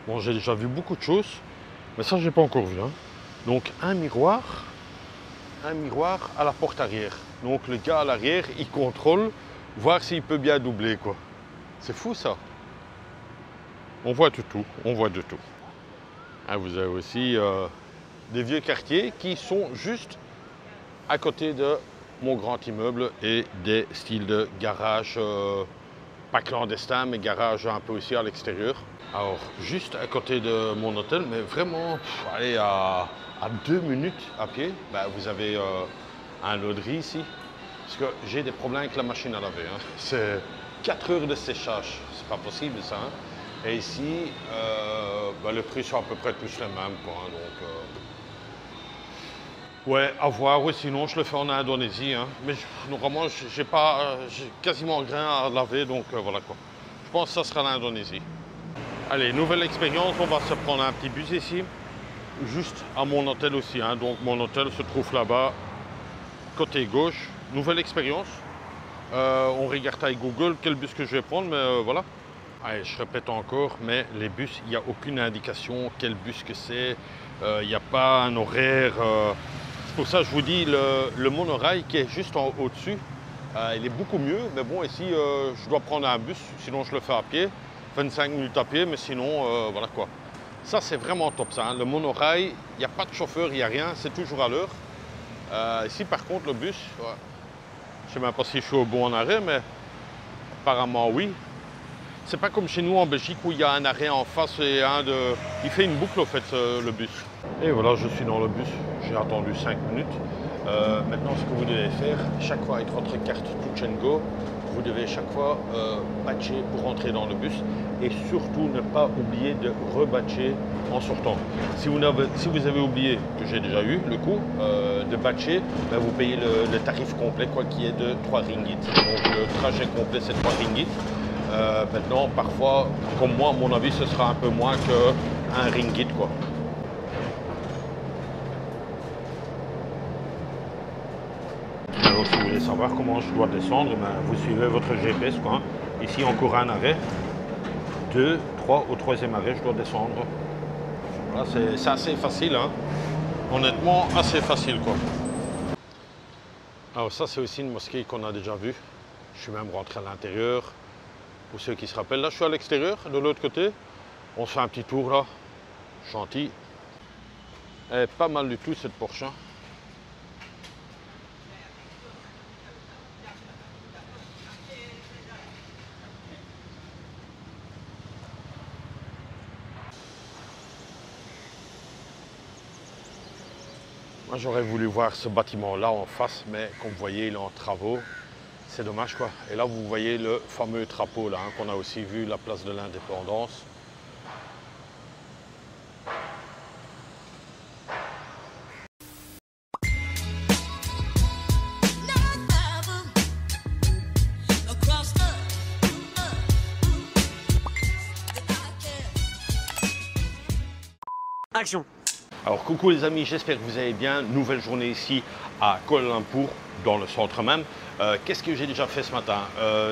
Bon, j'ai déjà vu beaucoup de choses, mais ça, j'ai pas encore vu. Hein. Donc, un miroir à la porte arrière. Donc, le gars à l'arrière, il contrôle, voir s'il peut bien doubler, quoi. C'est fou, ça. On voit de tout, on voit de tout. Ah, vous avez aussi des vieux quartiers qui sont juste à côté de mon grand immeuble et des styles de garage, pas clandestins, mais garage un peu aussi à l'extérieur. Alors, juste à côté de mon hôtel, mais vraiment, allez, à 2 minutes à pied, bah, vous avez un lauderie ici. Parce que j'ai des problèmes avec la machine à laver. Hein. C'est 4 heures de séchage, c'est pas possible ça. Hein. Et ici, bah, le prix sont à peu près tous les mêmes. Quoi, hein, donc, ouais, à voir, oui, sinon je le fais en Indonésie. Hein. Mais normalement, j'ai quasiment rien à laver, donc voilà quoi. Je pense que ça sera l'Indonésie. Allez, nouvelle expérience, on va se prendre un petit bus ici, juste à mon hôtel aussi. Hein. Donc mon hôtel se trouve là-bas, côté gauche. Nouvelle expérience. On regarde avec Google quel bus que je vais prendre, mais voilà. Allez, je répète encore, mais les bus, il n'y a aucune indication quel bus que c'est. Il n'y a pas un horaire. C'est pour ça que je vous dis, le monorail qui est juste au-dessus, il est beaucoup mieux. Mais bon, ici, je dois prendre un bus, sinon je le fais à pied. 25 minutes à pied, mais sinon, voilà quoi. Ça, c'est vraiment top, ça. Hein. Le monorail, il n'y a pas de chauffeur, il n'y a rien, c'est toujours à l'heure. Ici, par contre, le bus, ouais, je ne sais même pas si je suis au bon arrêt, mais apparemment, oui. C'est pas comme chez nous en Belgique où il y a un arrêt en face et il fait une boucle, au fait, le bus. Et voilà, je suis dans le bus. J'ai attendu 5 minutes. Maintenant, ce que vous devez faire, chaque fois avec votre carte Touch & Go, vous devez chaque fois batcher pour rentrer dans le bus et surtout ne pas oublier de rebatcher en sortant. Si vous avez oublié, que j'ai déjà eu le coup, de batcher, ben vous payez le tarif complet quoi, qui est de 3 ringgit. Donc le trajet complet c'est 3 ringgit. Maintenant, parfois, comme moi, à mon avis, ce sera un peu moins qu'un ringgit quoi. Alors, si vous voulez savoir comment je dois descendre, ben, vous suivez votre GPS. Quoi. Ici, encore un arrêt. 2, 3, au 3e arrêt, je dois descendre. Voilà, c'est assez facile. Hein. Honnêtement, assez facile. Quoi. Alors, ça, c'est aussi une mosquée qu'on a déjà vue. Je suis même rentré à l'intérieur. Pour ceux qui se rappellent, là, je suis à l'extérieur, de l'autre côté. On se fait un petit tour, là. Gentil. Elle est pas mal du tout, cette Porsche. Hein. Moi, j'aurais voulu voir ce bâtiment-là en face, mais comme vous voyez, il est en travaux. C'est dommage, quoi. Et là, vous voyez le fameux drapeau, là, hein, qu'on a aussi vu, la place de l'Indépendance. Action. Alors coucou les amis, j'espère que vous allez bien. Nouvelle journée ici à Kuala Lumpur, dans le centre même. Qu'est-ce que j'ai déjà fait ce matin?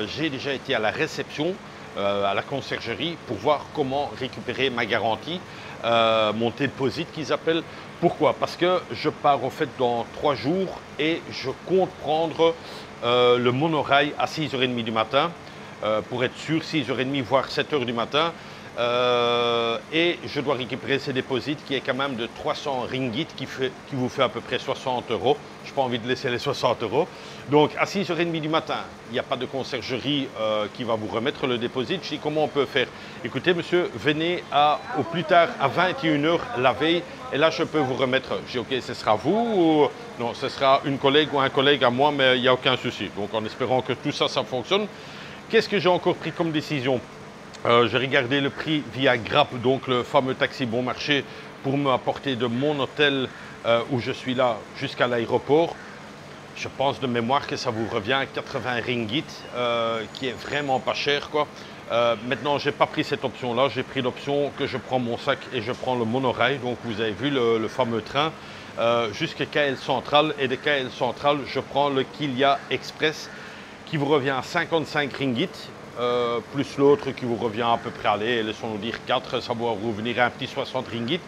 J'ai déjà été à la réception, à la conciergerie, pour voir comment récupérer ma garantie, mon déposit qu'ils appellent. Pourquoi? Parce que je pars en fait dans 3 jours et je compte prendre le monorail à 6h30 du matin, pour être sûr, 6h30 voire 7h du matin. Et je dois récupérer ces déposits qui est quand même de 300 ringgit qui vous fait à peu près 60 €. Je n'ai pas envie de laisser les 60 €. Donc à 6h30 du matin, il n'y a pas de conciergerie qui va vous remettre le déposit. Je dis comment on peut faire. Écoutez monsieur, venez au plus tard à 21h la veille et là je peux vous remettre. Je dis ok, ce sera vous ou non, ce sera une collègue ou un collègue à moi, mais il n'y a aucun souci. Donc en espérant que tout ça fonctionne. Qu'est-ce que j'ai encore pris comme décision? J'ai regardé le prix via Grab, donc le fameux taxi bon marché, pour m'apporter de mon hôtel où je suis là jusqu'à l'aéroport. Je pense de mémoire que ça vous revient à 80 ringgit, qui est vraiment pas cher, quoi. Maintenant, je n'ai pas pris cette option-là. J'ai pris l'option que je prends mon sac et je prends le monorail. Donc, vous avez vu le fameux train jusqu'à KL Central. Et de KL Central, je prends le Kilia Express qui vous revient à 55 ringgit. plus l'autre qui vous revient à peu près, allez, laissons-nous dire 4, ça va vous revenir à un petit 60 ringgit.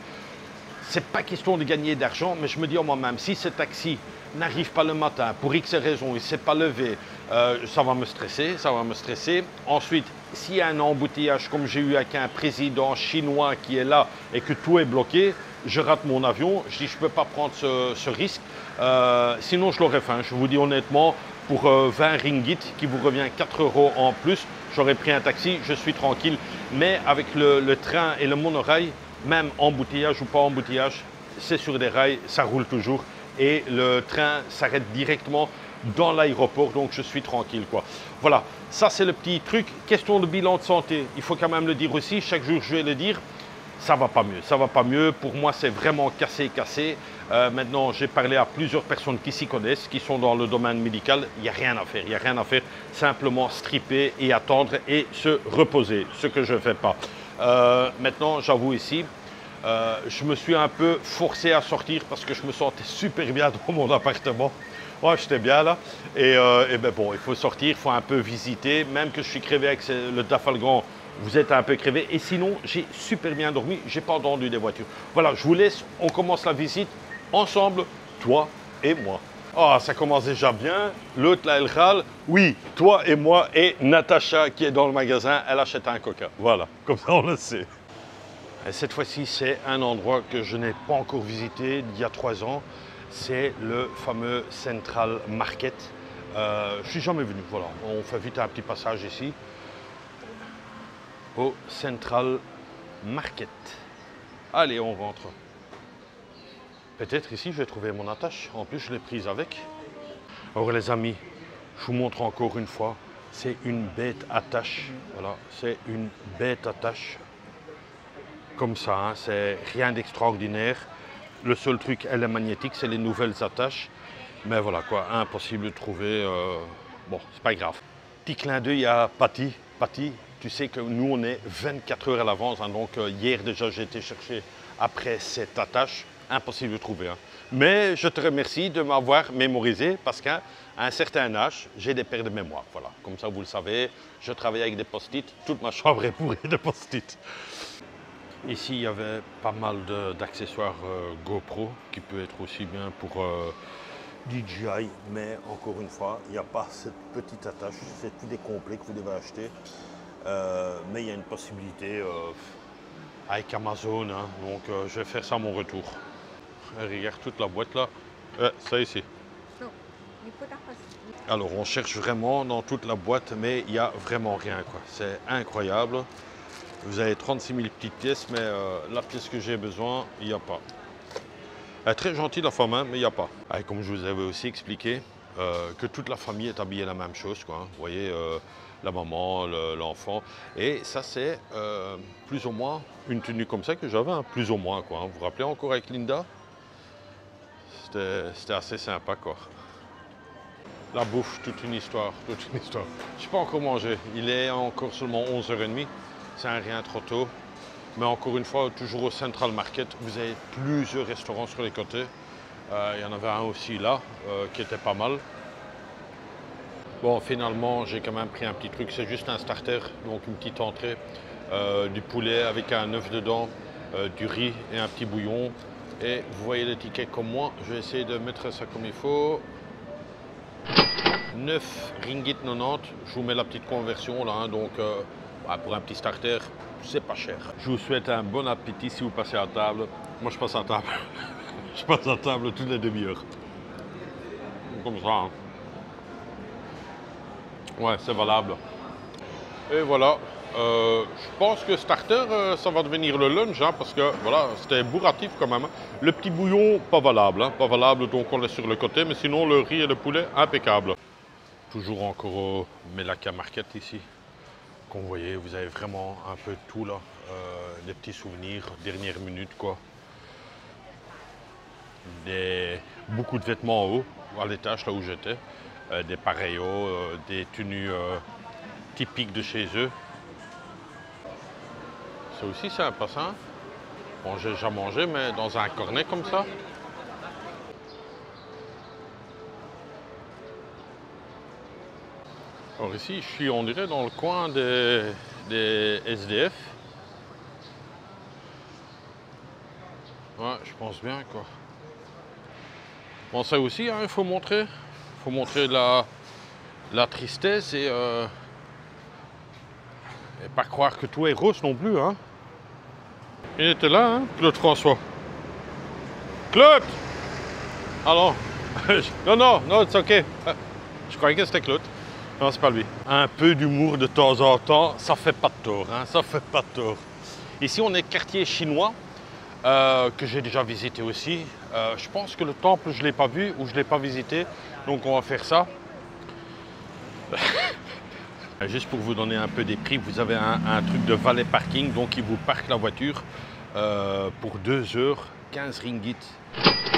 C'est pas question de gagner d'argent, mais je me dis en moi-même, si ce taxi n'arrive pas le matin, pour X raison, il ne s'est pas levé, ça va me stresser, ça va me stresser. Ensuite, s'il y a un embouteillage comme j'ai eu avec un président chinois qui est là et que tout est bloqué, je rate mon avion, je dis je ne peux pas prendre ce risque, sinon je l'aurais fait. Je vous dis honnêtement, pour 20 ringgit qui vous revient 4 € en plus, j'aurais pris un taxi, je suis tranquille. Mais avec le train et le monorail, même embouteillage ou pas embouteillage, c'est sur des rails, ça roule toujours. Et le train s'arrête directement dans l'aéroport, donc je suis tranquille, quoi. Voilà, ça c'est le petit truc. Question de bilan de santé, il faut quand même le dire aussi, chaque jour je vais le dire, ça va pas mieux, ça va pas mieux. Pour moi, c'est vraiment cassé. Maintenant, j'ai parlé à plusieurs personnes qui s'y connaissent, qui sont dans le domaine médical. Il n'y a rien à faire, il n'y a rien à faire. Simplement stripper et attendre et se reposer, ce que je ne fais pas. Maintenant, j'avoue ici, je me suis un peu forcé à sortir parce que je me sentais super bien dans mon appartement. Ouais, j'étais bien là. Et ben bon, il faut sortir, il faut un peu visiter. Même que je suis crevé avec le Trafalgar, vous êtes un peu crevé. Et sinon, j'ai super bien dormi, j'ai pas entendu des voitures. Voilà, je vous laisse, on commence la visite ensemble, toi et moi. Ah, ça commence déjà bien. L'autre là, elle râle. Oui, toi et moi et Natacha qui est dans le magasin, elle achète un coca. Voilà, comme ça on le sait. Et cette fois-ci, c'est un endroit que je n'ai pas encore visité il y a 3 ans. C'est le fameux Central Market. Je ne suis jamais venu, voilà. On fait vite un petit passage ici. Au Central Market. Allez, on rentre. Peut-être ici, je vais trouver mon attache. En plus, je l'ai prise avec. Alors les amis, je vous montre encore une fois. C'est une bête attache. Voilà, c'est une bête attache. Comme ça, hein, c'est rien d'extraordinaire. Le seul truc, elle est magnétique, c'est les nouvelles attaches. Mais voilà quoi, impossible de trouver. Bon, c'est pas grave. Petit clin d'œil à Patty. Patty, tu sais que nous, on est 24 heures à l'avance. Hein, donc hier déjà, j'ai été chercher après cette attache. Impossible de trouver. Hein. Mais je te remercie de m'avoir mémorisé parce qu'à un certain âge, j'ai des pertes de mémoire. Voilà, comme ça, vous le savez, je travaille avec des post-it. Toute ma chambre est bourrée de post-it. Ici, il y avait pas mal d'accessoires GoPro qui peut être aussi bien pour DJI, mais encore une fois, il n'y a pas cette petite attache, c'est tout des complets que vous devez acheter. Mais il y a une possibilité avec Amazon, hein, donc je vais faire ça à mon retour. Regarde toute la boîte là, ça ici. Alors on cherche vraiment dans toute la boîte, mais il n'y a vraiment rien, quoi. C'est incroyable. Vous avez 36 000 petites pièces, mais la pièce que j'ai besoin, il n'y a pas. Elle est très gentille la femme, hein, mais il n'y a pas. Et comme je vous avais aussi expliqué, que toute la famille est habillée la même chose, quoi, hein. Vous voyez, la maman, l'enfant. Et ça, c'est plus ou moins une tenue comme ça que j'avais, hein, plus ou moins, quoi, hein. Vous vous rappelez encore avec Linda? C'était assez sympa, quoi. La bouffe, toute une histoire, toute une histoire. Je n'ai pas encore mangé. Il est encore seulement 11h30. C'est un rien trop tôt. Mais encore une fois, toujours au Central Market, vous avez plusieurs restaurants sur les côtés. Il y en avait un aussi là, qui était pas mal. Bon, finalement, j'ai quand même pris un petit truc. C'est juste un starter, donc une petite entrée. Du poulet avec un œuf dedans, du riz et un petit bouillon. Et vous voyez le ticket comme moi. Je vais essayer de mettre ça comme il faut. 9 ringgit 90. Je vous mets la petite conversion là, hein, donc pour un petit starter, c'est pas cher. Je vous souhaite un bon appétit si vous passez à table. Moi, je passe à table. Je passe à table toutes les demi-heures. Comme ça. Hein. Ouais, c'est valable. Et voilà. Je pense que starter, ça va devenir le lunch, hein, parce que voilà, c'était bourratif quand même. Hein. Le petit bouillon, pas valable. Hein, pas valable, donc on laisse sur le côté. Mais sinon, le riz et le poulet, impeccable. Toujours encore au Melaka Market ici. Comme vous voyez, vous avez vraiment un peu de tout là. Des petits souvenirs, dernière minute quoi. Beaucoup de vêtements en haut, à l'étage là où j'étais. Des pareillos, des tenues typiques de chez eux. Ça aussi c'est sympa ça. Bon, j'ai déjà mangé, mais dans un cornet comme ça. Alors ici, je suis, on dirait, dans le coin des SDF. Ouais, je pense bien, quoi. Bon, ça aussi, hein, il faut montrer. Il faut montrer la tristesse et pas croire que tout est rose non plus, hein. Il était là, hein, Claude François. Claude! Alors, non, it's ok. Je croyais que c'était Claude. Non, c'est pas lui. Un peu d'humour de temps en temps, ça fait pas de tort, hein, ça fait pas de tort. Ici, on est quartier chinois, que j'ai déjà visité aussi. Je pense que le temple, je ne l'ai pas vu ou je ne l'ai pas visité, donc on va faire ça. Juste pour vous donner un peu des prix, vous avez un truc de valet parking, donc il vous parque la voiture pour 2 heures, 15 ringgit.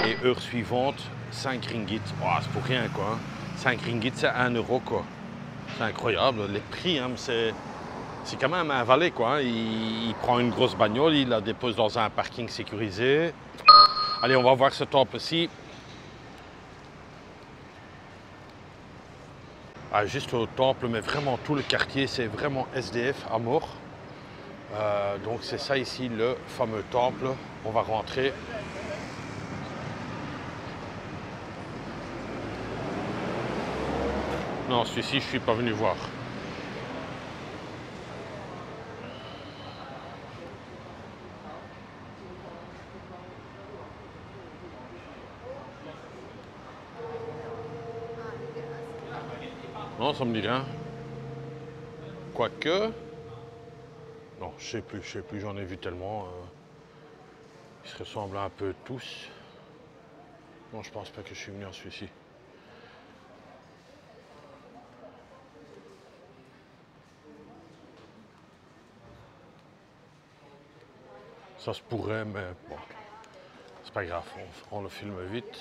Et heure suivante, 5 ringgit. Oh, c'est pour rien, quoi. Hein. 5 ringgit, c'est 1 euro, quoi. C'est incroyable, les prix, hein, c'est quand même un valet, quoi. Hein. Il prend une grosse bagnole, il la dépose dans un parking sécurisé. Allez, on va voir ce temple-ci. Ah, juste au temple, mais vraiment tout le quartier, c'est vraiment SDF à mort. Donc c'est ça ici, le fameux temple. On va rentrer. Non, celui-ci, je ne suis pas venu voir. Non, ça me dit rien. Quoique... Non, je sais plus, j'en ai vu tellement. Ils se ressemblent un peu tous. Non, je pense pas que je suis venu en celui-ci. Ça se pourrait, mais bon, c'est pas grave, on le filme vite.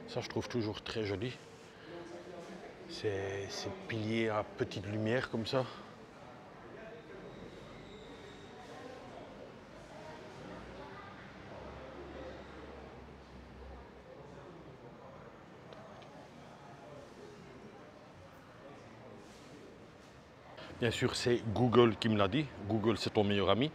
Ça, je trouve toujours très joli. Ces piliers à petite lumière comme ça. Bien sûr, c'est Google qui me l'a dit. Google, c'est ton meilleur ami.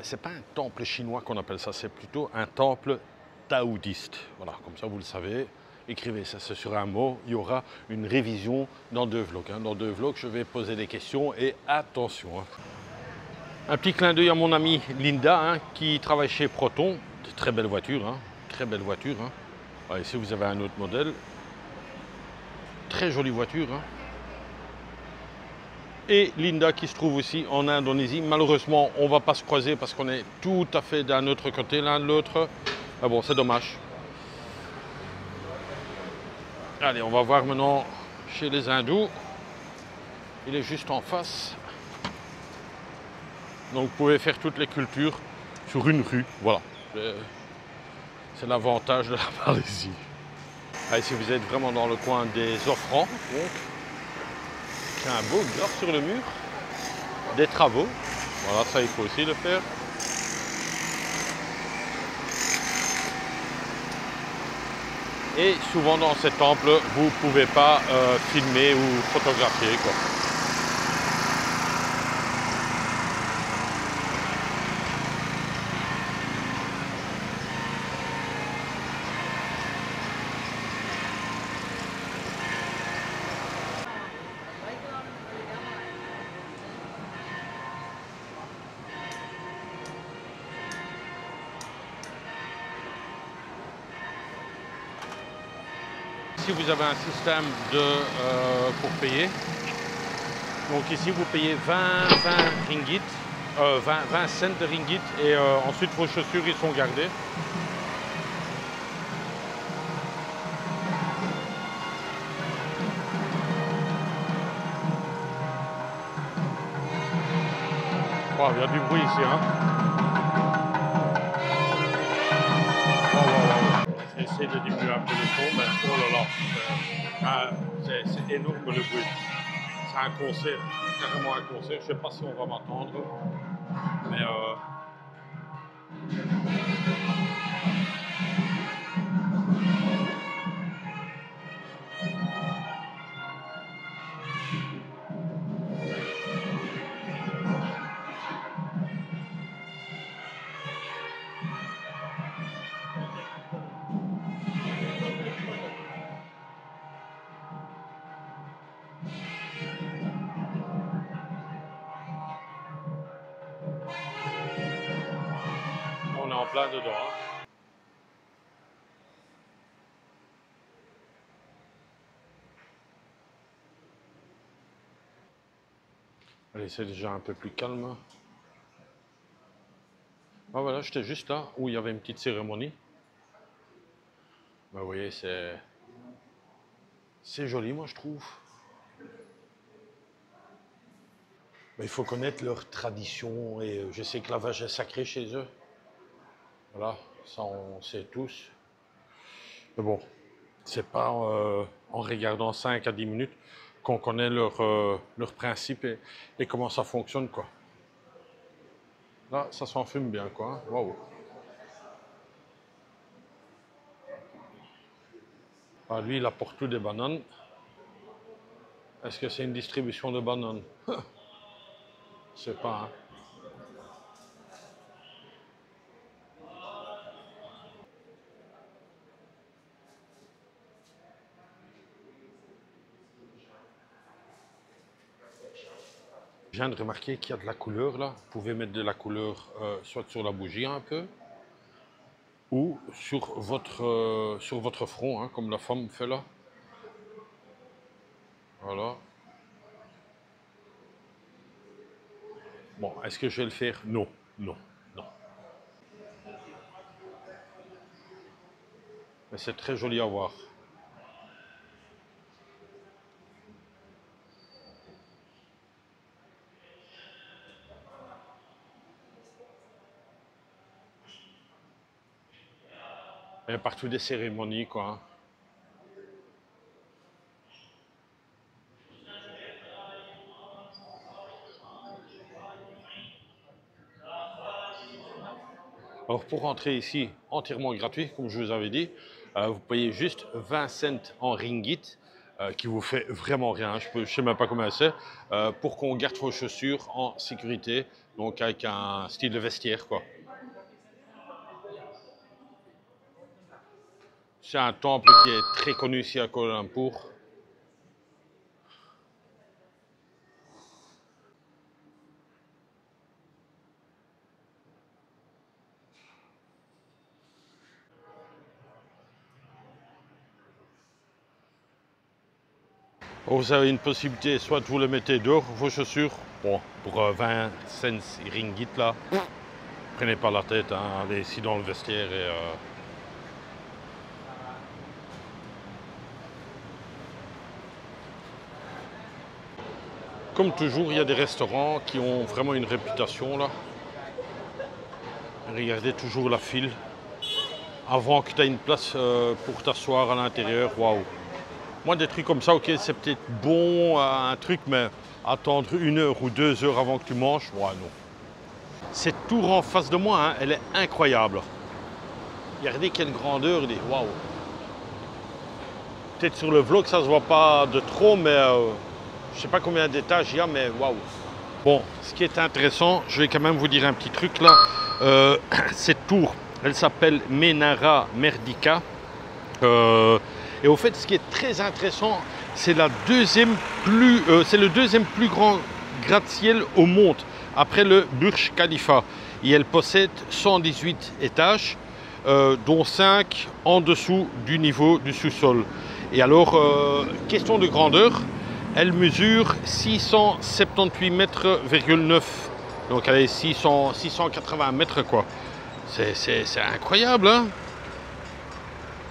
C'est pas un temple chinois qu'on appelle ça, c'est plutôt un temple taoïste. Voilà, comme ça, vous le savez. Écrivez ça, c'est sur un mot. Il y aura une révision dans 2 vlogs. Hein. Dans 2 vlogs, je vais poser des questions et attention. Hein. Un petit clin d'œil à mon amie Linda, hein, qui travaille chez Proton. De très belle voiture, hein. Très belle voiture. Hein. Ah, ici, vous avez un autre modèle. Très jolie voiture. Hein. Et Linda qui se trouve aussi en Indonésie. Malheureusement, on ne va pas se croiser parce qu'on est tout à fait d'un autre côté l'un de l'autre. Ah bon, c'est dommage. Allez, on va voir maintenant chez les hindous. Il est juste en face. Donc vous pouvez faire toutes les cultures sur une rue. Voilà. C'est l'avantage de la Malaisie. Ah, ici, vous êtes vraiment dans le coin des offrands. Donc, il y a un beau graphe sur le mur. Des travaux. Voilà, ça, il faut aussi le faire. Et souvent dans ces temples, vous ne pouvez pas filmer ou photographier, quoi. Ici, vous avez un système pour payer. Donc ici, vous payez 20 ringgit, 20 cents de ringgit et ensuite vos chaussures, ils sont gardées. Oh, il y a du bruit ici, hein. Essayer de diminuer un peu le son, mais oh là là, c'est énorme le bruit. C'est un concert, carrément un concert. Je ne sais pas si on va m'entendre, mais plein dedans. Hein. Allez, c'est déjà un peu plus calme. Ah voilà, j'étais juste là où il y avait une petite cérémonie. Ben, vous voyez, c'est joli, moi, je trouve. Mais il faut connaître leur tradition et je sais que la vache est sacrée chez eux. Voilà, ça on sait tous. Mais bon, c'est pas en regardant 5 à 10 minutes qu'on connaît leur principe et comment ça fonctionne, quoi. Là, ça s'enfume bien, quoi. Hein. Waouh. Ah, lui, il apporte tout des bananes. Est-ce que c'est une distribution de bananes? Je sais pas, hein. Je viens de remarquer qu'il y a de la couleur là. Vous pouvez mettre de la couleur soit sur la bougie un peu, ou sur votre front, hein, comme la femme fait là. Voilà. Bon, est-ce que je vais le faire? Non, non, non. Mais c'est très joli à voir. Il y a partout des cérémonies, quoi. Hein. Alors pour rentrer ici, entièrement gratuit, comme je vous avais dit, vous payez juste 20 cents en ringgit, qui vous fait vraiment rien, je ne sais même pas combien c'est, pour qu'on garde vos chaussures en sécurité, donc avec un style de vestiaire, quoi. C'est un temple qui est très connu ici à Kuala Lumpur. Vous avez une possibilité, soit vous le mettez dehors, vos chaussures, bon, pour 20 cents ringgit là, prenez pas la tête, hein, allez ici dans le vestiaire et... Comme toujours, il y a des restaurants qui ont vraiment une réputation là. Regardez toujours la file. Avant que tu aies une place pour t'asseoir à l'intérieur, waouh. Moi, des trucs comme ça, ok, c'est peut-être bon, un truc, mais attendre 1 heure ou 2 heures avant que tu manges, ouais, non. Cette tour en face de moi, hein, elle est incroyable. Regardez quelle grandeur, il est, waouh. Peut-être sur le vlog, ça se voit pas de trop, mais je sais pas combien d'étages il y a, mais waouh. Bon, ce qui est intéressant, je vais quand même vous dire un petit truc là. Cette tour, elle s'appelle Menara Merdeka. Et au fait, ce qui est très intéressant, c'est le deuxième plus grand gratte-ciel au monde, après le Burj Khalifa. Et elle possède 118 étages, dont 5 en dessous du niveau du sous-sol. Et alors, question de grandeur, elle mesure 678 mètres, 9. Donc elle est 680 mètres, quoi. C'est incroyable, hein?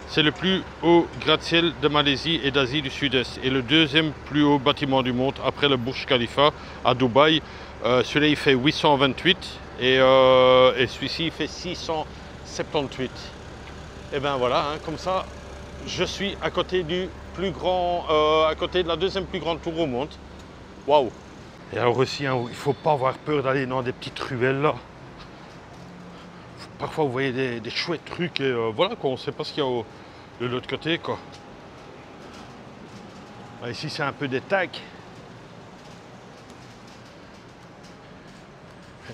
C'est le plus haut gratte-ciel de Malaisie et d'Asie du Sud-Est. Et le deuxième plus haut bâtiment du monde après le Burj Khalifa à Dubaï. Celui-là, il fait 828 et celui-ci, il fait 678. Et ben voilà, hein, comme ça, je suis à côté du plus grand, à côté de la deuxième plus grande tour au monde. Waouh! Et alors aussi, hein, il ne faut pas avoir peur d'aller dans des petites ruelles là. Parfois, vous voyez des chouettes trucs et voilà quoi, on ne sait pas ce qu'il y a de l'autre côté, quoi. Ici, c'est un peu des tags.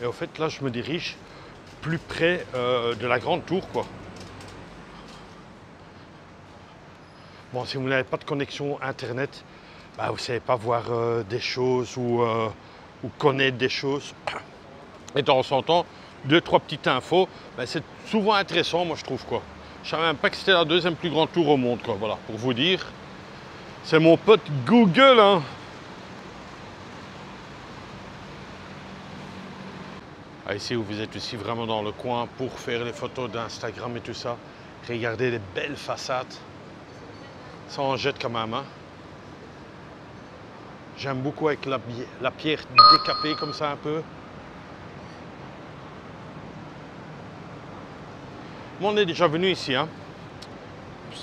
Et au fait, là, je me dirige plus près de la grande tour, quoi. Bon, si vous n'avez pas de connexion Internet, bah, vous ne savez pas voir des choses ou connaître des choses. Et de temps en temps, deux, trois petites infos, ben, c'est souvent intéressant, moi je trouve quoi. Je savais même pas que c'était la deuxième plus grande tour au monde, quoi. Voilà, pour vous dire. C'est mon pote Google, hein. Ah, ici où vous êtes aussi vraiment dans le coin pour faire les photos d'Instagram et tout ça. Regardez les belles façades. Ça en jette quand même, hein. J'aime beaucoup avec la pierre décapée comme ça un peu. Moi, on est déjà venu ici, hein.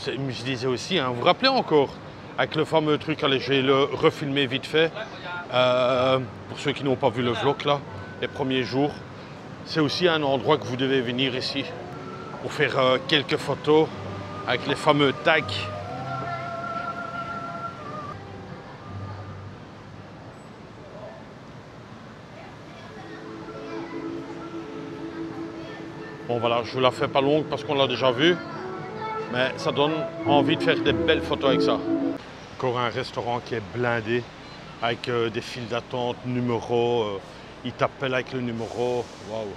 Je disais aussi, hein, vous vous rappelez encore, avec le fameux truc, allez, je vais le refilmer vite fait. Pour ceux qui n'ont pas vu le vlog là, les premiers jours, c'est aussi un endroit que vous devez venir ici pour faire quelques photos avec les fameux tags. Bon voilà, je ne la fais pas longue parce qu'on l'a déjà vu, mais ça donne envie de faire des belles photos avec ça. Encore un restaurant qui est blindé avec des files d'attente, numéros, ils t'appellent avec le numéro, waouh.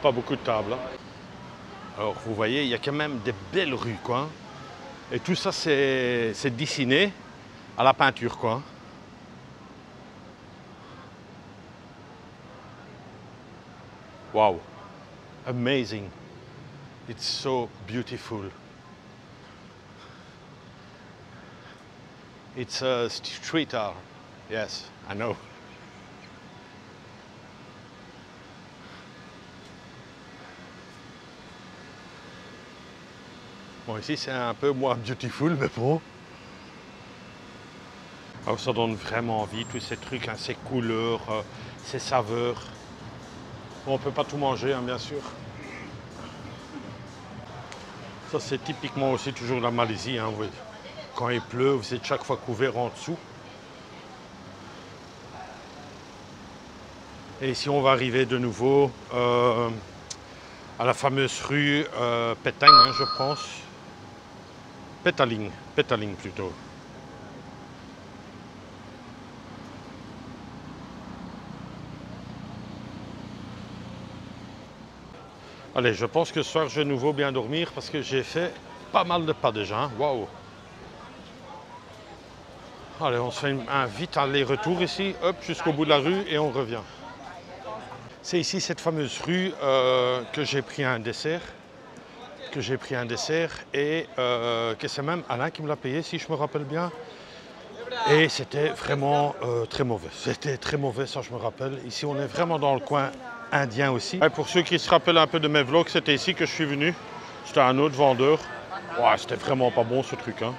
Pas beaucoup de tables. Hein. Alors vous voyez, il y a quand même des belles rues, quoi. Et tout ça, c'est dessiné à la peinture, quoi. Wow, amazing. It's so beautiful. It's a street art. Yes, I know. Bon, ici, c'est un peu moins beautiful, mais bon. Alors, ça donne vraiment envie, tous ces trucs, hein, ces couleurs, ces saveurs. Bon, on ne peut pas tout manger, hein, bien sûr. Ça, c'est typiquement aussi toujours la Malaisie. Hein, oui. Quand il pleut, vous êtes chaque fois couvert en dessous. Et ici, on va arriver de nouveau à la fameuse rue Petang, hein, je pense. Petaling plutôt. Allez, je pense que ce soir, je vais de nouveau bien dormir parce que j'ai fait pas mal de pas déjà. Hein. Waouh! Allez, on se fait un vite aller-retour ici, hop, jusqu'au bout de la rue et on revient. C'est ici cette fameuse rue que j'ai pris un dessert. Et que c'est même Alain qui me l'a payé, si je me rappelle bien. Et c'était vraiment très mauvais. C'était très mauvais, ça je me rappelle. Ici, on est vraiment dans le coin indien aussi. Et pour ceux qui se rappellent un peu de mes vlogs, c'était ici que je suis venu. C'était un autre vendeur. Ouais, c'était vraiment pas bon ce truc. Hein.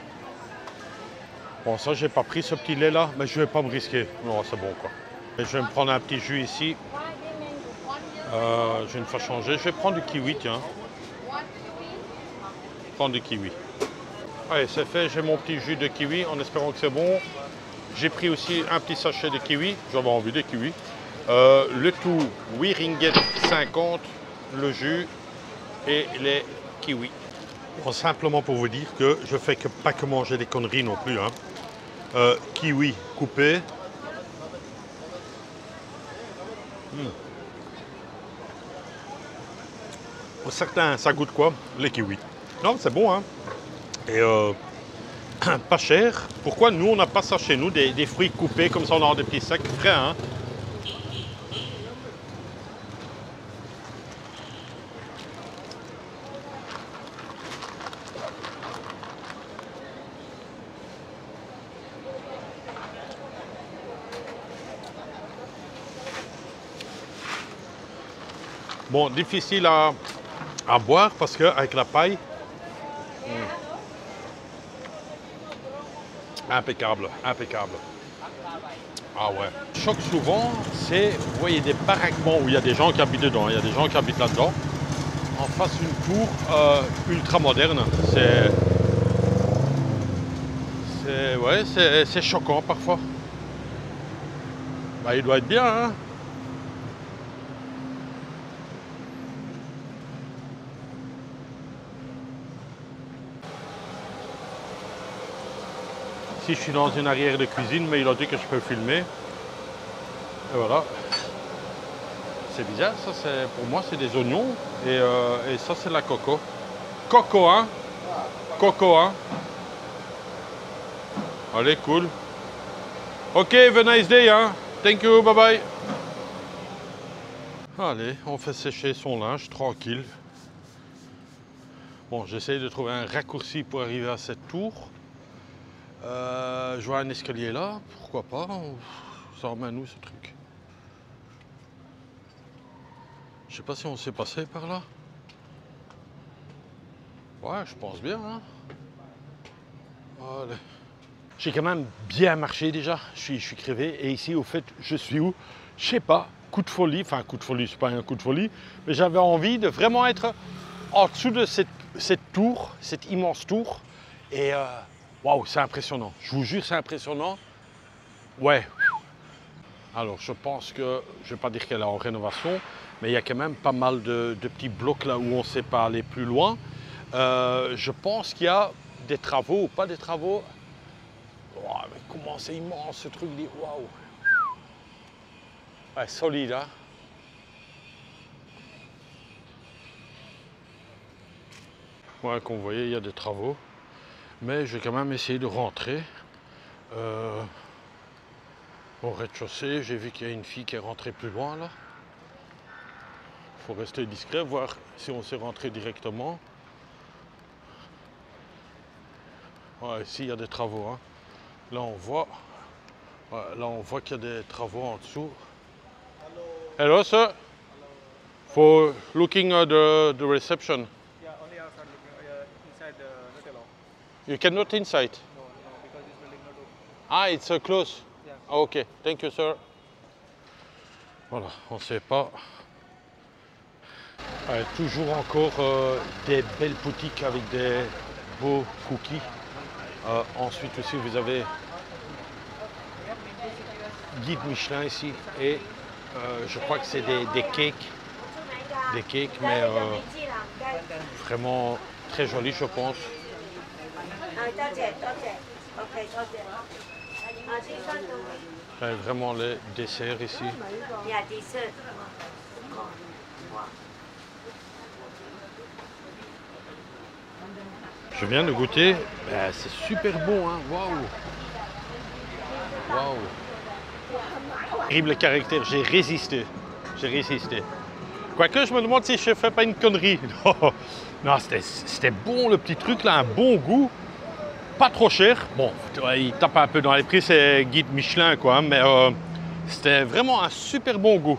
Bon, ça, j'ai pas pris ce petit lait là, mais je vais pas me risquer. Non, c'est bon quoi. Et je vais me prendre un petit jus ici. Je vais une fois changer. Je vais prendre du kiwi, tiens. Prendre du kiwi. Allez, c'est fait, j'ai mon petit jus de kiwi en espérant que c'est bon. J'ai pris aussi un petit sachet de kiwi, j'avais envie de kiwi. Le tout, 8 ringgit 50, le jus et les kiwis. Bon, simplement pour vous dire que je fais pas que manger des conneries non plus. Hein. Kiwi coupé. Pour certains, ça goûte quoi? Les kiwis. Non, c'est bon, hein. Et pas cher. Pourquoi nous, on n'a pas ça chez nous, des fruits coupés, comme ça on a des petits sacs frais, hein. Bon, difficile à boire parce qu'avec la paille, impeccable, impeccable. Ah ouais. Le choc souvent, c'est, vous voyez, des baraquements où il y a des gens qui habitent dedans, il y a des gens qui habitent là-dedans. En face, une tour ultra moderne. C'est choquant parfois. Bah, il doit être bien, hein. Ici, je suis dans une arrière de cuisine, mais il a dit que je peux filmer. Et voilà. C'est bizarre, ça, pour moi, c'est des oignons. Et ça, c'est la coco. Coco, hein? Coco, hein? Allez, cool. Ok, have a nice day, hein? Thank you, bye bye. Allez, on fait sécher son linge, tranquille. Bon, j'essaie de trouver un raccourci pour arriver à cette tour. Je vois un escalier là, pourquoi pas? Ça emmène où ce truc? Je sais pas si on s'est passé par là. Ouais, je pense bien, hein? Allez. J'ai quand même bien marché déjà, je suis crevé. Et ici, au fait, je suis où? Je sais pas, coup de folie. Enfin, coup de folie, c'est pas un coup de folie. Mais j'avais envie de vraiment être en dessous de cette tour, cette immense tour. Et waouh, c'est impressionnant. Je vous jure, c'est impressionnant. Ouais. Alors, je pense que, je ne vais pas dire qu'elle est en rénovation, mais il y a quand même pas mal de petits blocs là où on ne sait pas aller plus loin. Je pense qu'il y a des travaux ou pas des travaux. Oh, mais comment c'est immense ce truc, waouh! Ouais, solide, hein? Ouais, comme vous voyez, il y a des travaux. Mais je vais quand même essayer de rentrer. Au rez-de-chaussée, j'ai vu qu'il y a une fille qui est rentrée plus loin là. Il faut rester discret, voir si on s'est rentré directement. Ouais, ici il y a des travaux, hein. Là on voit, ouais, là on voit qu'il y a des travaux en dessous. Hello sir. For looking at the reception. Yeah, only outside looking inside the hotel. You cannot inside. No, because this building not open. Ah, it's close. Yeah. Ah, ok, thank you sir. Voilà, on ne sait pas. Ouais, toujours encore des belles boutiques avec des beaux cookies. Ensuite aussi vous avez guide Michelin ici et je crois que c'est des cakes. Des cakes, mais vraiment très jolis je pense. Vraiment les desserts ici. Je viens de goûter, ben, c'est super bon, hein. Waouh! Waouh! Terrible caractère, j'ai résisté. J'ai résisté. Quoique je me demande si je fais pas une connerie. Non, c'était bon le petit truc là, un bon goût. Pas trop cher. Bon, il tape un peu dans les prix, c'est guide Michelin quoi, mais c'était vraiment un super bon goût.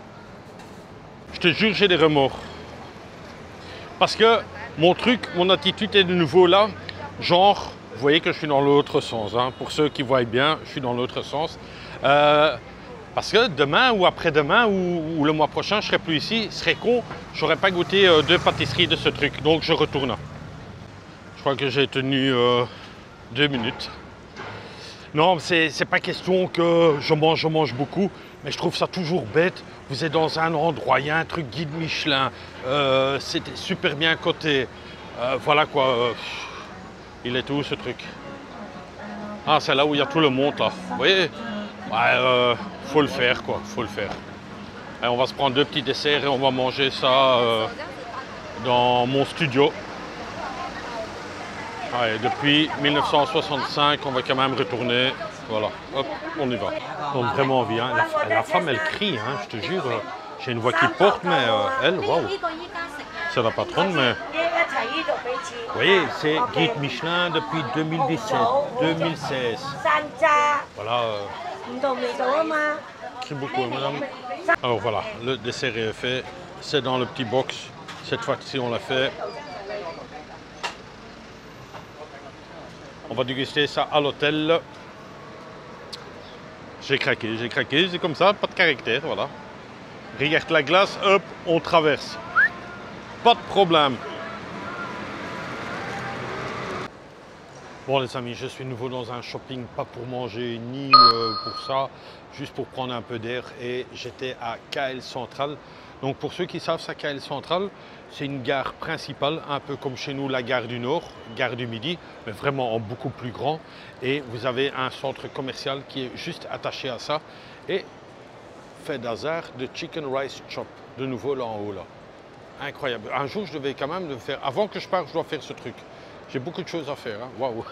Je te jure, j'ai des remords. Parce que mon truc, mon attitude est de nouveau là, genre, vous voyez que je suis dans l'autre sens, hein. Pour ceux qui voient bien, je suis dans l'autre sens. Parce que demain ou après-demain ou le mois prochain, je serai plus ici, ce serait con, je n'aurais pas goûté deux pâtisseries de ce truc, donc je retourne. Je crois que j'ai tenu 2 minutes. Non, c'est pas question que je mange beaucoup, mais je trouve ça toujours bête. Vous êtes dans un endroit, il y a un truc guide Michelin, c'était super bien coté. Voilà quoi, il est où ce truc? Ah, c'est là où il y a tout le monde là, vous voyez? Ouais, faut le faire quoi, faut le faire. Et on va se prendre 2 petits desserts et on va manger ça dans mon studio. Ouais, depuis 1965, on va quand même retourner. Voilà, hop, on y va. On a vraiment envie, hein. La femme, elle crie, hein, je te jure. J'ai une voix qui porte, mais elle, waouh. C'est la patronne, mais... Vous voyez, c'est guide Michelin depuis 2017, 2016. Voilà. Merci beaucoup, madame. Alors voilà, le dessert est fait. C'est dans le petit box. Cette fois-ci, on l'a fait. On va déguster ça à l'hôtel. J'ai craqué, c'est comme ça, pas de caractère, voilà. Regarde la glace, hop, on traverse. Pas de problème. Bon les amis, je suis nouveau dans un shopping, pas pour manger ni pour ça, juste pour prendre un peu d'air. Et j'étais à KL Central. Donc pour ceux qui savent, KL Centrale, c'est une gare principale, un peu comme chez nous la gare du Nord, gare du Midi, mais vraiment en beaucoup plus grand. Et vous avez un centre commercial qui est juste attaché à ça. Et fait d'hasard de Chicken Rice Chop, de nouveau là en haut là. Incroyable. Un jour je devais quand même le faire. Avant que je parte, je dois faire ce truc. J'ai beaucoup de choses à faire. Hein. Waouh.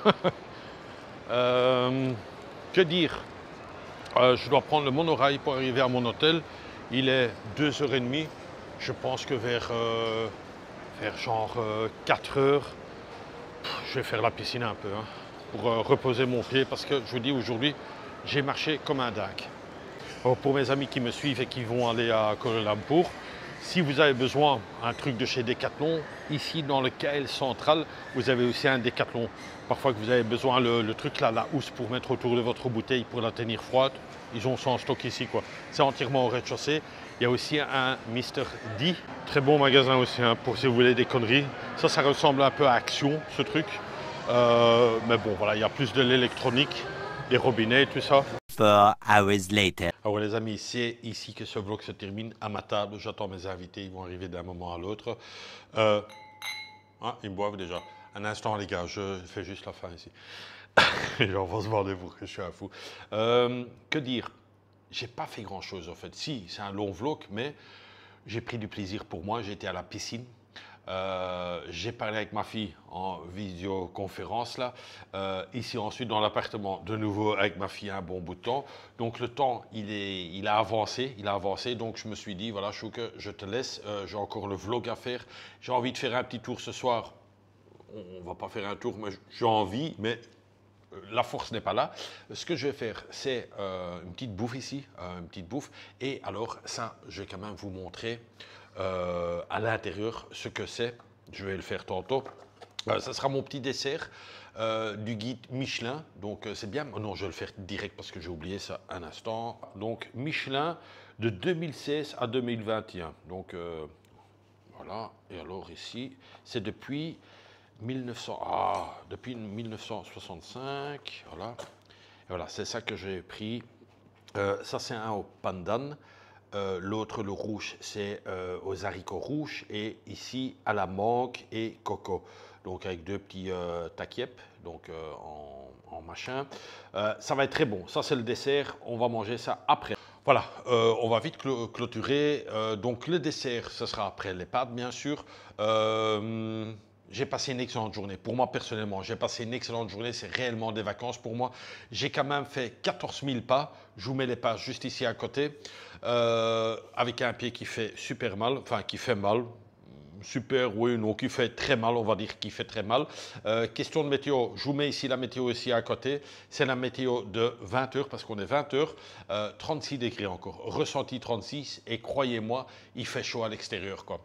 Que dire? Je dois prendre le monorail pour arriver à mon hôtel. Il est 2h30. Je pense que vers genre 4h, je vais faire la piscine un peu hein, pour reposer mon pied parce que je vous dis aujourd'hui, j'ai marché comme un dingue. Pour mes amis qui me suivent et qui vont aller à Kuala Lumpur, si vous avez besoin d'un truc de chez Decathlon, ici dans le KL Central, vous avez aussi un Decathlon. Parfois que vous avez besoin le truc là, la housse pour mettre autour de votre bouteille pour la tenir froide, ils ont ça en stock ici quoi. C'est entièrement au rez-de-chaussée. Il y a aussi un Mr. D, très bon magasin aussi hein, pour si vous voulez des conneries. Ça ressemble un peu à Action ce truc. Mais bon voilà, il y a plus de l'électronique, des robinets et tout ça. 4 hours later. Alors les amis, c'est ici que ce vlog se termine. À ma table, j'attends mes invités, ils vont arriver d'un moment à l'autre. Ils me boivent déjà. Un instant les gars, je fais juste la fin ici. Genre, on va se voir des vous que je suis un fou. Que dire? J'ai pas fait grand chose en fait. Si, c'est un long vlog, mais j'ai pris du plaisir pour moi. J'ai été à la piscine. J'ai parlé avec ma fille en visioconférence là. Ici ensuite dans l'appartement, de nouveau avec ma fille un bon bout de temps. Donc le temps il a avancé, Donc je me suis dit voilà Chouke, je te laisse. J'ai encore le vlog à faire. J'ai envie de faire un petit tour ce soir. On va pas faire un tour, mais j'ai envie, mais la force n'est pas là. Ce que je vais faire, c'est une petite bouffe ici, une petite bouffe. Et alors ça, je vais quand même vous montrer à l'intérieur ce que c'est. Je vais le faire tantôt. Ça sera mon petit dessert du guide Michelin. Donc c'est bien. Oh non, je vais le faire direct parce que j'ai oublié ça un instant. Donc Michelin de 2016 à 2021. Donc voilà. Et alors ici, c'est depuis 1965. Voilà. Et voilà, c'est ça que j'ai pris. Ça, c'est un au pandan. L'autre, le rouge, c'est aux haricots rouges. Et ici, à la mangue et coco. Donc, avec deux petits taquiep, donc en machin. Ça va être très bon. Ça, c'est le dessert. On va manger ça après. Voilà, on va vite clôturer. Donc, le dessert, ce sera après les pâtes, bien sûr. J'ai passé une excellente journée. Pour moi, personnellement, j'ai passé une excellente journée. C'est réellement des vacances pour moi. J'ai quand même fait 14 000 pas. Je vous mets les pas juste ici à côté. Avec un pied qui fait super mal. Enfin, qui fait mal. Super, oui, non, qui fait très mal, on va dire qui fait très mal. Question de météo, je vous mets ici la météo ici à côté. C'est la météo de 20h, parce qu'on est 20h. 36 degrés encore. Ressenti 36. Et croyez-moi, il fait chaud à l'extérieur, quoi.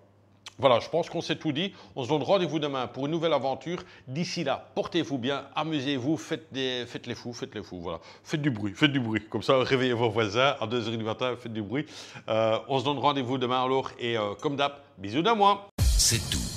Voilà, je pense qu'on s'est tout dit. On se donne rendez-vous demain pour une nouvelle aventure. D'ici là, portez-vous bien, amusez-vous, faites les fous, voilà. Faites du bruit. Comme ça, réveillez vos voisins à 2h du matin, faites du bruit. On se donne rendez-vous demain alors et comme d'hab, bisous de moi. C'est tout.